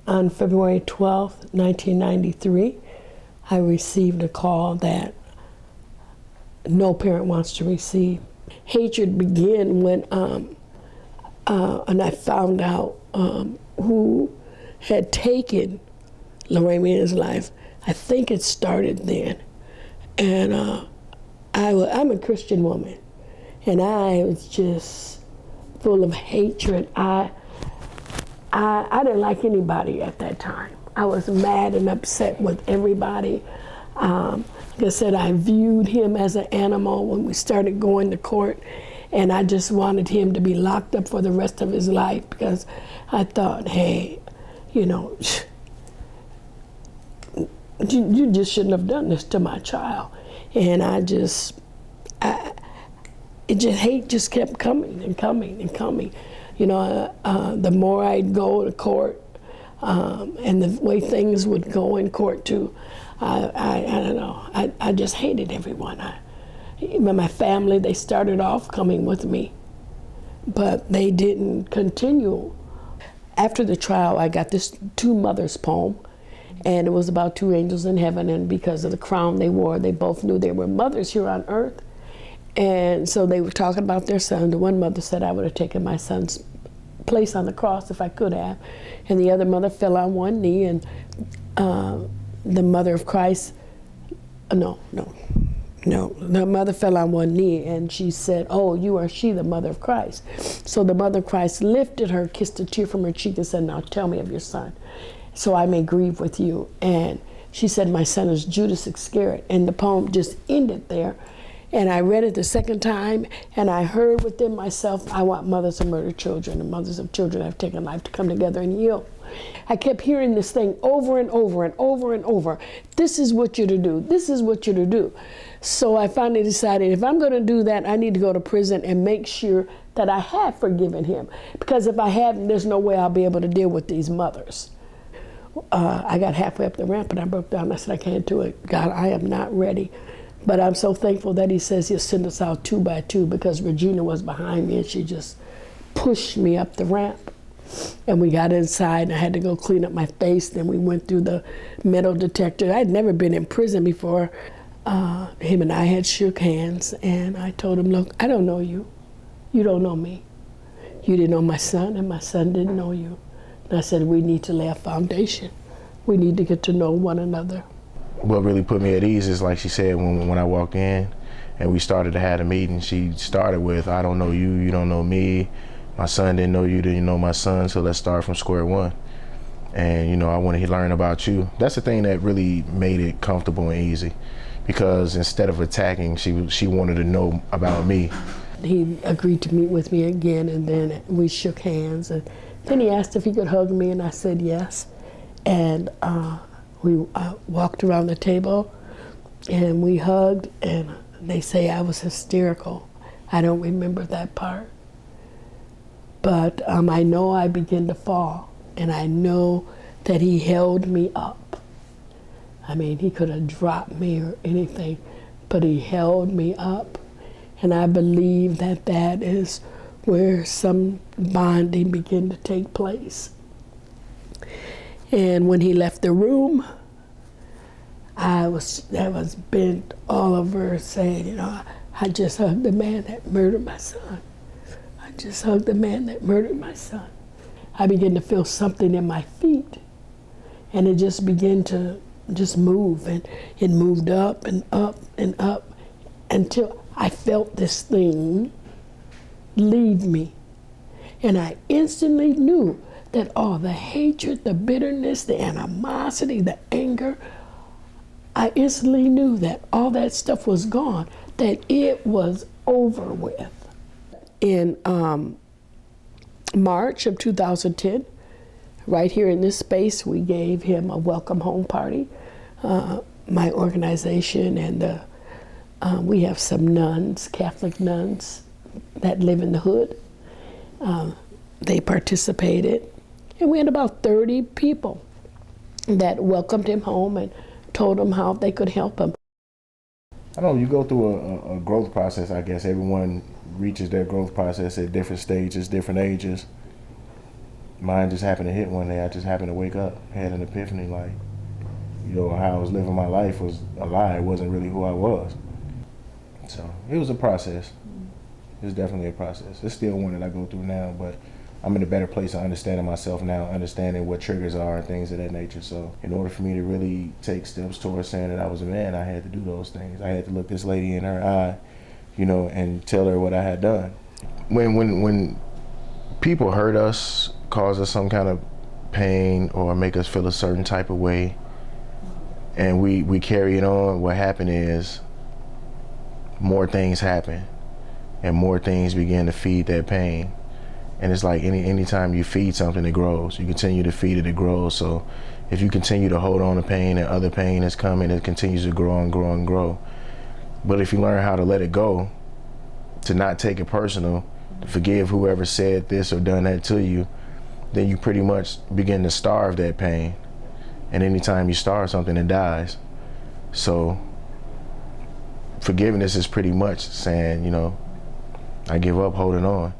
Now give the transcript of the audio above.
On February 12th, 1993, I received a call that no parent wants to receive. Hatred began when, and I found out who had taken Laramiun's life. I think it started then. And I'm a Christian woman, and I was just full of hatred. I didn't like anybody at that time. I was mad and upset with everybody. Like I said, I viewed him as an animal when we started going to court, and I just wanted him to be locked up for the rest of his life because I thought, hey, you know, you just shouldn't have done this to my child. And hate just kept coming and coming and coming. You know, the more I'd go to court, and the way things would go in court too, I don't know, I just hated everyone. My family, they started off coming with me, but they didn't continue. After the trial, I got this Two Mothers poem, and it was about two angels in heaven, and because of the crown they wore, they both knew they were mothers here on earth. And so they were talking about their son. The one mother said, I would have taken my son's place on the cross if I could have. And the other mother fell on one knee, and the mother of Christ, the mother fell on one knee, and she said, oh, you are she, the mother of Christ. So the mother of Christ lifted her, kissed a tear from her cheek, and said, now tell me of your son, so I may grieve with you. And she said, my son is Judas Iscariot. And the poem just ended there. And I read it the second time, and I heard within myself, I want mothers of murdered children and mothers of children that have taken life to come together and heal. I kept hearing this thing over and over and over and over. This is what you're to do. This is what you're to do. So I finally decided, if I'm going to do that, I need to go to prison and make sure that I have forgiven him. Because if I haven't, there's no way I'll be able to deal with these mothers. I got halfway up the ramp and I broke down. I said, I can't do it. God, I am not ready. But I'm so thankful that he says he'll send us out 2 by 2, because Regina was behind me and she just pushed me up the ramp. And we got inside and I had to go clean up my face. Then we went through the metal detector. I'd never been in prison before. Him and I had shook hands, and I told him, look, I don't know you. You don't know me. You didn't know my son, and my son didn't know you. And I said, we need to lay a foundation. We need to get to know one another. What really put me at ease is, like she said, when I walked in and we started to have a meeting, she started with, I don't know you, you don't know me. My son didn't know you, didn't know my son, so let's start from square one. And, you know, I want to learn about you. That's the thing that really made it comfortable and easy, because instead of attacking, she wanted to know about me. He agreed to meet with me again, and then we shook hands. And then he asked if he could hug me, and I said yes. And we walked around the table and we hugged, and they say I was hysterical. I don't remember that part. But I know I began to fall, and I know that he held me up. I mean, he could have dropped me or anything, but he held me up. And I believe that that is where some bonding began to take place. And when he left the room, I was bent all over saying, you know, I just hugged the man that murdered my son. I just hugged the man that murdered my son. I began to feel something in my feet, and it just began to just move, and it moved up and up and up until I felt this thing leave me. And I instantly knew that all the hatred, the bitterness, the animosity, the anger, I instantly knew that all that stuff was gone, that it was over with. In March of 2010, right here in this space, we gave him a welcome home party. My organization and we have some nuns, Catholic nuns, that live in the hood. They participated, and we had about 30 people that welcomed him home and told him how they could help him. I don't know, you go through a growth process. I guess everyone reaches their growth process at different stages, different ages. mine just happened to hit one day. I just happened to wake up, had an epiphany, like, you know, how I was living my life was a lie. It wasn't really who I was. So it was a process. It was definitely a process. It's still one that I go through now, but I'm in a better place of understanding myself now, understanding what triggers are and things of that nature. So in order for me to really take steps towards saying that I was a man, I had to do those things. I had to look this lady in her eye, you know, and tell her what I had done. When people hurt us, cause us some kind of pain or make us feel a certain type of way, and we carry it on, what happened is more things happen and more things begin to feed that pain. And it's like anytime you feed something, it grows. You continue to feed it, it grows. So if you continue to hold on to pain and other pain is coming, it continues to grow and grow and grow. But if you learn how to let it go, to not take it personal, to forgive whoever said this or done that to you, then you pretty much begin to starve that pain. And anytime you starve something, it dies. So forgiveness is pretty much saying, you know, I give up holding on.